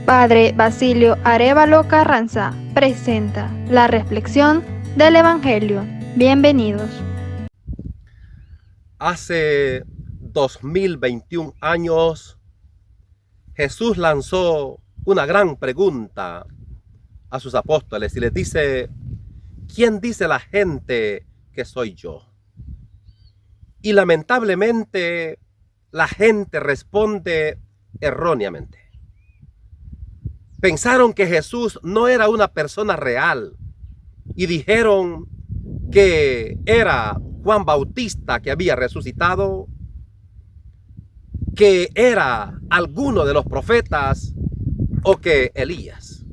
Padre Basilio Arévalo Carranza presenta la reflexión del Evangelio. Bienvenidos. Hace 2021 años, Jesús lanzó una gran pregunta a sus apóstoles y les dice: ¿quién dice la gente que soy yo? Y lamentablemente la gente responde erróneamente. Pensaron que Jesús no era una persona real y dijeron que era Juan Bautista que había resucitado, que era alguno de los profetas o que Elías.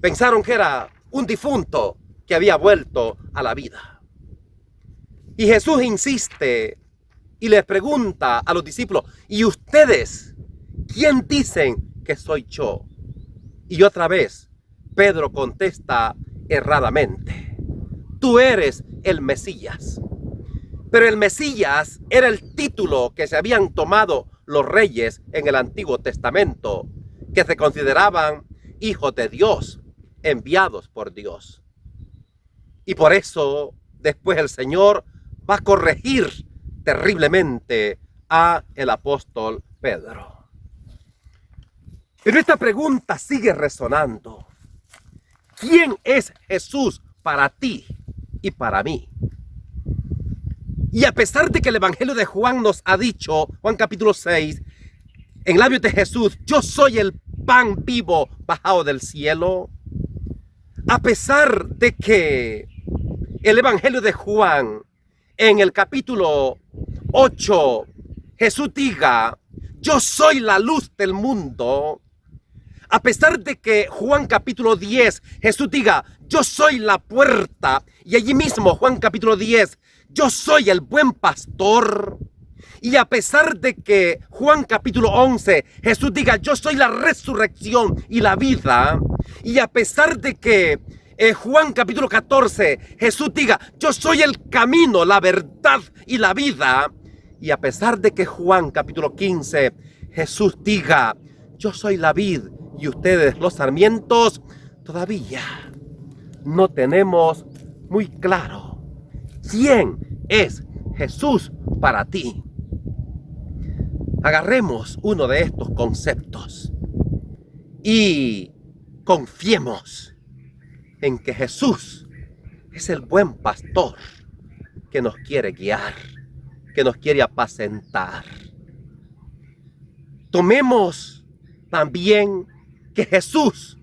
Pensaron que era un difunto que había vuelto a la vida. Y Jesús insiste y les pregunta a los discípulos: ¿y ustedes quién dicen que soy yo? Y otra vez Pedro contesta erradamente: tú eres el Mesías. Pero el Mesías era el título que se habían tomado los reyes en el Antiguo Testamento, que se consideraban hijos de Dios, enviados por Dios. Y por eso después el Señor va a corregir terriblemente a el apóstol Pedro. Pero esta pregunta sigue resonando: ¿quién es Jesús para ti y para mí? Y a pesar de que el Evangelio de Juan nos ha dicho, Juan capítulo 6, en labios de Jesús: yo soy el pan vivo bajado del cielo. A pesar de que el Evangelio de Juan, en el capítulo 8, Jesús diga: yo soy la luz del mundo. A pesar de que Juan capítulo 10, Jesús diga: yo soy la puerta. Y allí mismo, Juan capítulo 10, yo soy el buen pastor. Y a pesar de que Juan capítulo 11, Jesús diga: yo soy la resurrección y la vida. Y a pesar de que Juan capítulo 14, Jesús diga: yo soy el camino, la verdad y la vida. Y a pesar de que Juan capítulo 15, Jesús diga: yo soy la vid y ustedes los sarmientos, todavía no tenemos muy claro quién es Jesús para ti. Agarremos uno de estos conceptos y confiemos en que Jesús es el buen pastor que nos quiere guiar, que nos quiere apacentar. Tomemos también que Jesús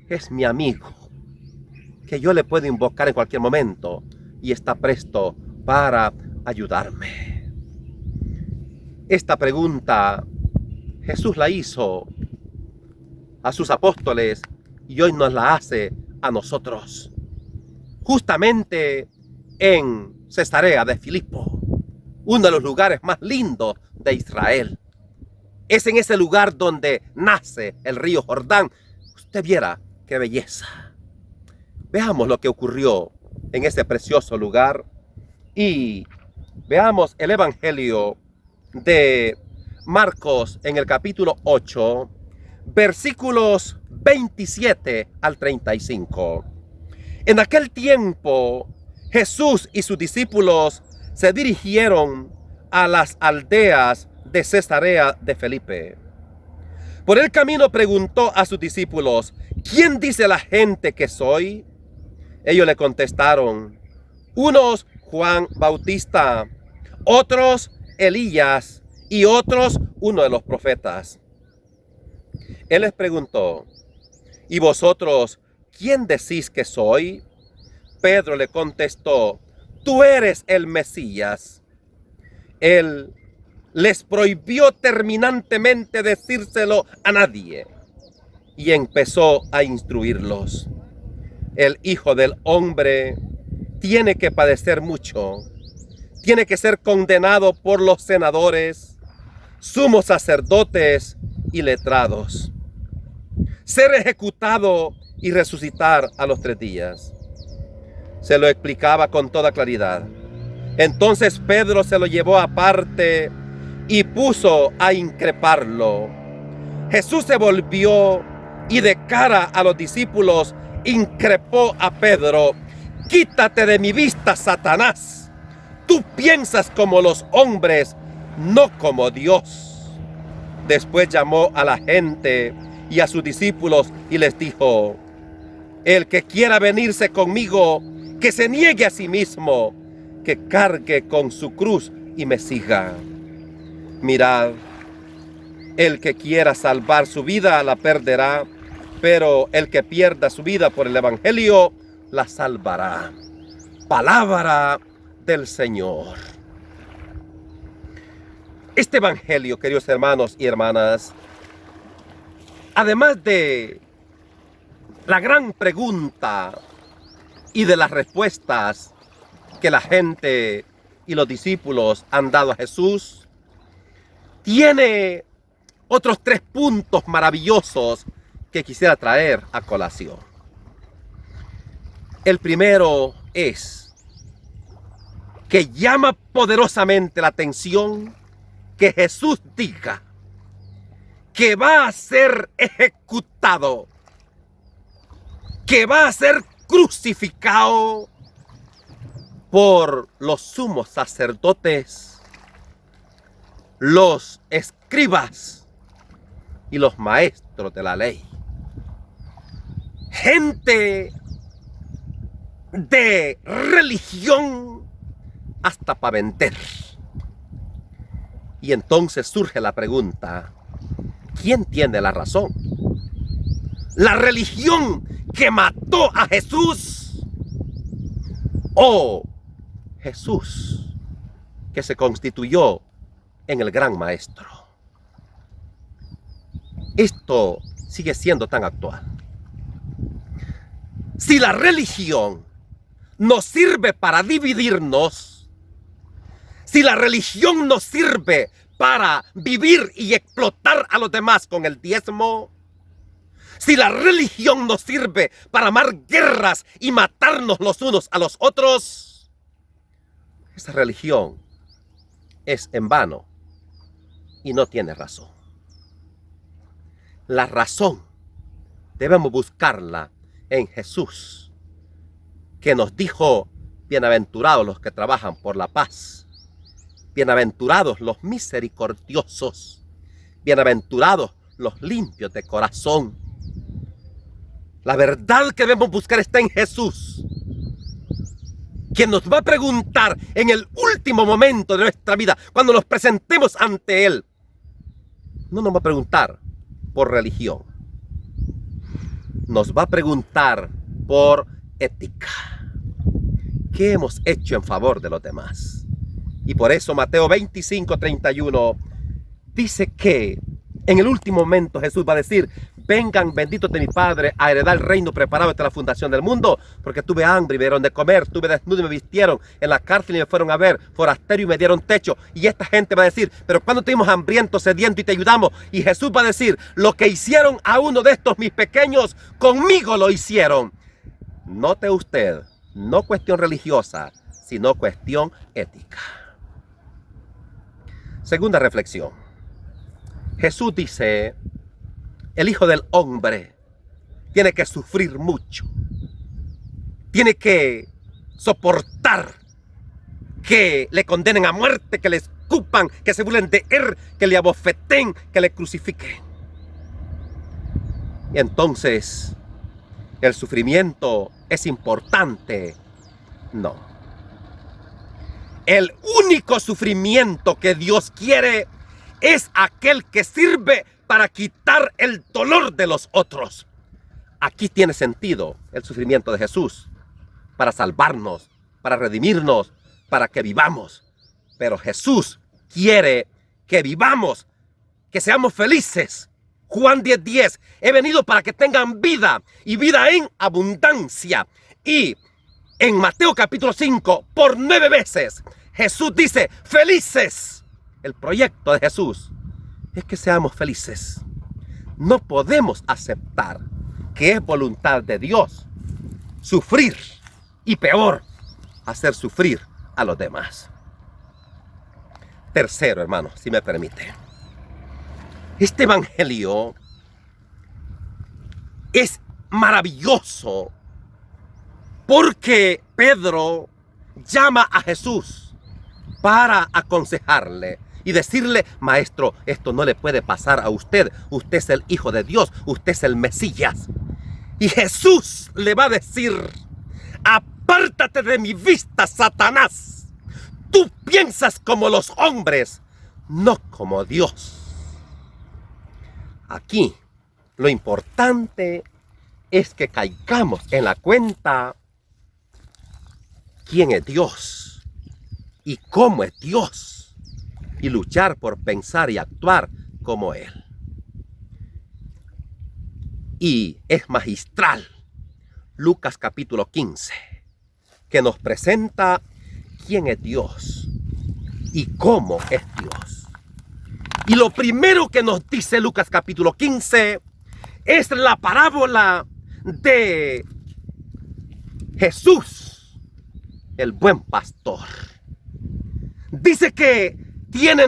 es mi amigo, que yo le puedo invocar en cualquier momento y está presto para ayudarme. Esta pregunta Jesús la hizo a sus apóstoles y hoy nos la hace a nosotros, justamente en Cesarea de Filipo, uno de los lugares más lindos de Israel. Es en ese lugar donde nace el río Jordán. Usted viera qué belleza. Veamos lo que ocurrió en ese precioso lugar y veamos el Evangelio de Marcos en el capítulo 8, versículos 27 al 35. En aquel tiempo, Jesús y sus discípulos se dirigieron a las aldeas de Cesarea de Felipe. Por el camino preguntó a sus discípulos: ¿quién dice la gente que soy? Ellos le contestaron: unos Juan Bautista, otros Elías y otros uno de los profetas. Él les preguntó: ¿y vosotros quién decís que soy? Pedro le contestó: tú eres el Mesías. Él les prohibió terminantemente decírselo a nadie y empezó a instruirlos. El Hijo del Hombre tiene que padecer mucho, tiene que ser condenado por los senadores, sumos sacerdotes y letrados, ser ejecutado y resucitar a los 3 días. Se lo explicaba con toda claridad. Entonces Pedro se lo llevó aparte y puso a increparlo. Jesús se volvió y de cara a los discípulos increpó a Pedro: quítate de mi vista, Satanás. Tú piensas como los hombres, no como Dios. Después llamó a la gente y a sus discípulos y les dijo: el que quiera venirse conmigo, que se niegue a sí mismo, que cargue con su cruz y me siga. Mirad, el que quiera salvar su vida la perderá, pero el que pierda su vida por el evangelio la salvará. Palabra del Señor. Este evangelio, queridos hermanos y hermanas, además de la gran pregunta y de las respuestas que la gente y los discípulos han dado a Jesús, tiene otros 3 puntos maravillosos que quisiera traer a colación. El primero es que llama poderosamente la atención que Jesús diga que va a ser ejecutado, que va a ser crucificado por los sumos sacerdotes, los escribas y los maestros de la ley. Gente de religión hasta para vender. Y entonces surge la pregunta: ¿quién tiene la razón? ¿La religión que mató a Jesús o Jesús que se constituyó en el gran maestro? Esto sigue siendo tan actual. Si la religión nos sirve para dividirnos, si la religión nos sirve para vivir y explotar a los demás con el diezmo, si la religión nos sirve para armar guerras y matarnos los unos a los otros, esa religión es en vano y no tiene razón. La razón debemos buscarla en Jesús, que nos dijo: bienaventurados los que trabajan por la paz, bienaventurados los misericordiosos, bienaventurados los limpios de corazón. La verdad que debemos buscar está en Jesús, quien nos va a preguntar en el último momento de nuestra vida, cuando nos presentemos ante Él. No nos va a preguntar por religión, nos va a preguntar por ética. ¿Qué hemos hecho en favor de los demás? Y por eso Mateo 25:31 dice que en el último momento Jesús va a decir: vengan benditos de mi Padre a heredar el reino preparado desde la fundación del mundo, porque tuve hambre y me dieron de comer, tuve desnudo y me vistieron, en la cárcel y me fueron a ver, forastero y me dieron techo. Y esta gente va a decir: pero cuando estuvimos hambrientos, sedientos y te ayudamos. Y Jesús va a decir: lo que hicieron a uno de estos mis pequeños, conmigo lo hicieron. Note usted, no cuestión religiosa, sino cuestión ética. Segunda reflexión. Jesús dice: el Hijo del Hombre tiene que sufrir mucho, tiene que soportar que le condenen a muerte, que le escupan, que se burlen de él, que le abofeten, que le crucifiquen. Y entonces, ¿el sufrimiento es importante? No. El único sufrimiento que Dios quiere es aquel que sirve para quitar el dolor de los otros. Aquí tiene sentido el sufrimiento de Jesús, para salvarnos, para redimirnos, para que vivamos. Pero Jesús quiere que vivamos, que seamos felices. Juan 10:10, he venido para que tengan vida y vida en abundancia. Y en Mateo capítulo 5, por 9 veces, Jesús dice: felices. El proyecto de Jesús es que seamos felices. No podemos aceptar que es voluntad de Dios sufrir, y peor, hacer sufrir a los demás. Tercero, hermano, si me permite. Este evangelio es maravilloso porque Pedro llama a Jesús para aconsejarle y decirle: maestro, esto no le puede pasar a usted. Usted es el Hijo de Dios, usted es el Mesías. Y Jesús le va a decir: apártate de mi vista, Satanás. Tú piensas como los hombres, no como Dios. Aquí lo importante es que caigamos en la cuenta quién es Dios y cómo es Dios, y luchar por pensar y actuar como Él. Y es magistral Lucas capítulo 15, que nos presenta quién es Dios y cómo es Dios. Y lo primero que nos dice Lucas capítulo 15 es la parábola de Jesús, el buen pastor. Dice que tiene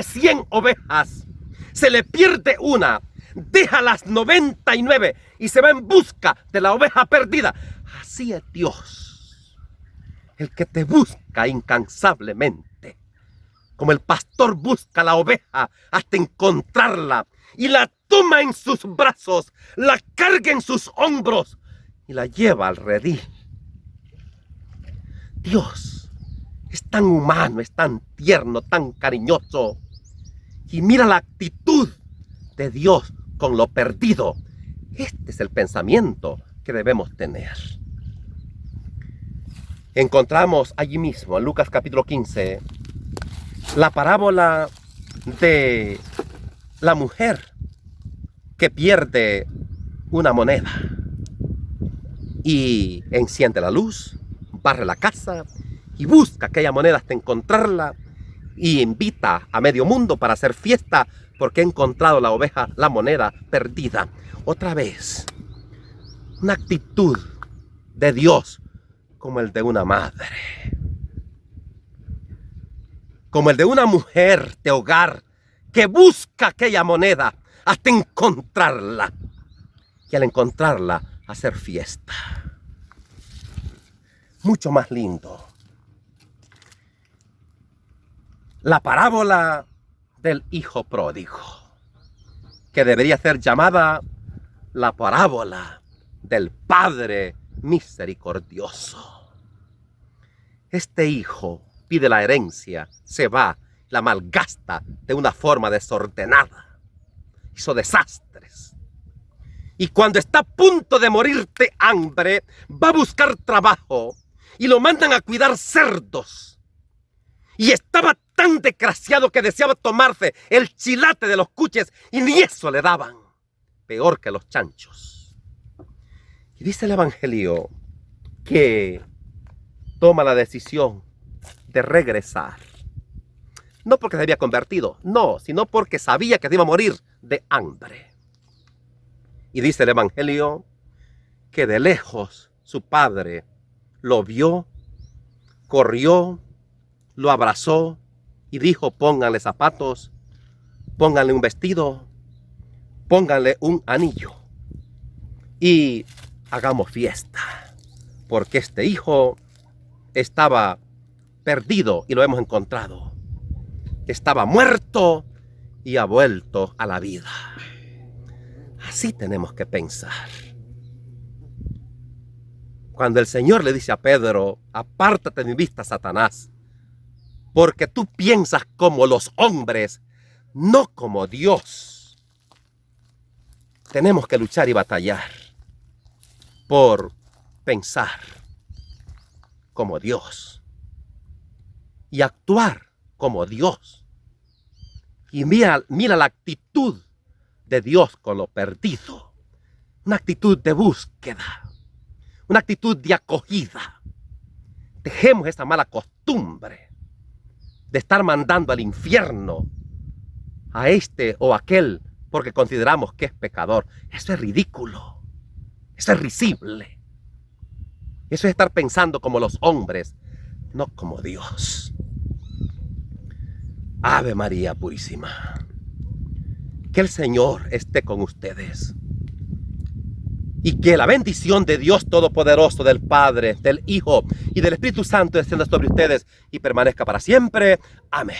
100 ovejas, se le pierde una, deja las 99 y se va en busca de la oveja perdida. Así es Dios, el que te busca incansablemente, como el pastor busca la oveja hasta encontrarla y la toma en sus brazos, la carga en sus hombros y la lleva al redil. Dios es tan humano, es tan tierno, tan cariñoso. Y mira la actitud de Dios con lo perdido. Este es el pensamiento que debemos tener. Encontramos allí mismo, en Lucas capítulo 15, la parábola de la mujer que pierde una moneda y enciende la luz, barre la casa y busca aquella moneda hasta encontrarla, y invita a medio mundo para hacer fiesta porque ha encontrado la oveja, la moneda perdida. Otra vez, una actitud de Dios como el de una madre, como el de una mujer de hogar que busca aquella moneda hasta encontrarla, y al encontrarla hacer fiesta. Mucho más lindo la parábola del hijo pródigo, que debería ser llamada la parábola del Padre misericordioso. Este hijo pide la herencia, se va, la malgasta de una forma desordenada, hizo desastres. Y cuando está a punto de morir de hambre, va a buscar trabajo y lo mandan a cuidar cerdos. Y estaba tan desgraciado que deseaba tomarse el chilate de los cuches y ni eso le daban. Peor que los chanchos. Y dice el Evangelio que toma la decisión de regresar. No porque se había convertido, no, sino porque sabía que se iba a morir de hambre. Y dice el Evangelio que de lejos su padre lo vio, corrió, lo abrazó y dijo: pónganle zapatos, pónganle un vestido, pónganle un anillo y hagamos fiesta, porque este hijo estaba perdido y lo hemos encontrado. Estaba muerto y ha vuelto a la vida. Así tenemos que pensar. Cuando el Señor le dice a Pedro: apártate de mi vista, Satanás, porque tú piensas como los hombres, no como Dios. Tenemos que luchar y batallar por pensar como Dios y actuar como Dios. Y mira la actitud de Dios con lo perdido. Una actitud de búsqueda, una actitud de acogida. Dejemos esa mala costumbre de estar mandando al infierno a este o aquel porque consideramos que es pecador. Eso es ridículo, eso es risible. Eso es estar pensando como los hombres, no como Dios. Ave María Purísima. Que el Señor esté con ustedes. Y que la bendición de Dios Todopoderoso, del Padre, del Hijo y del Espíritu Santo descienda sobre ustedes y permanezca para siempre. Amén.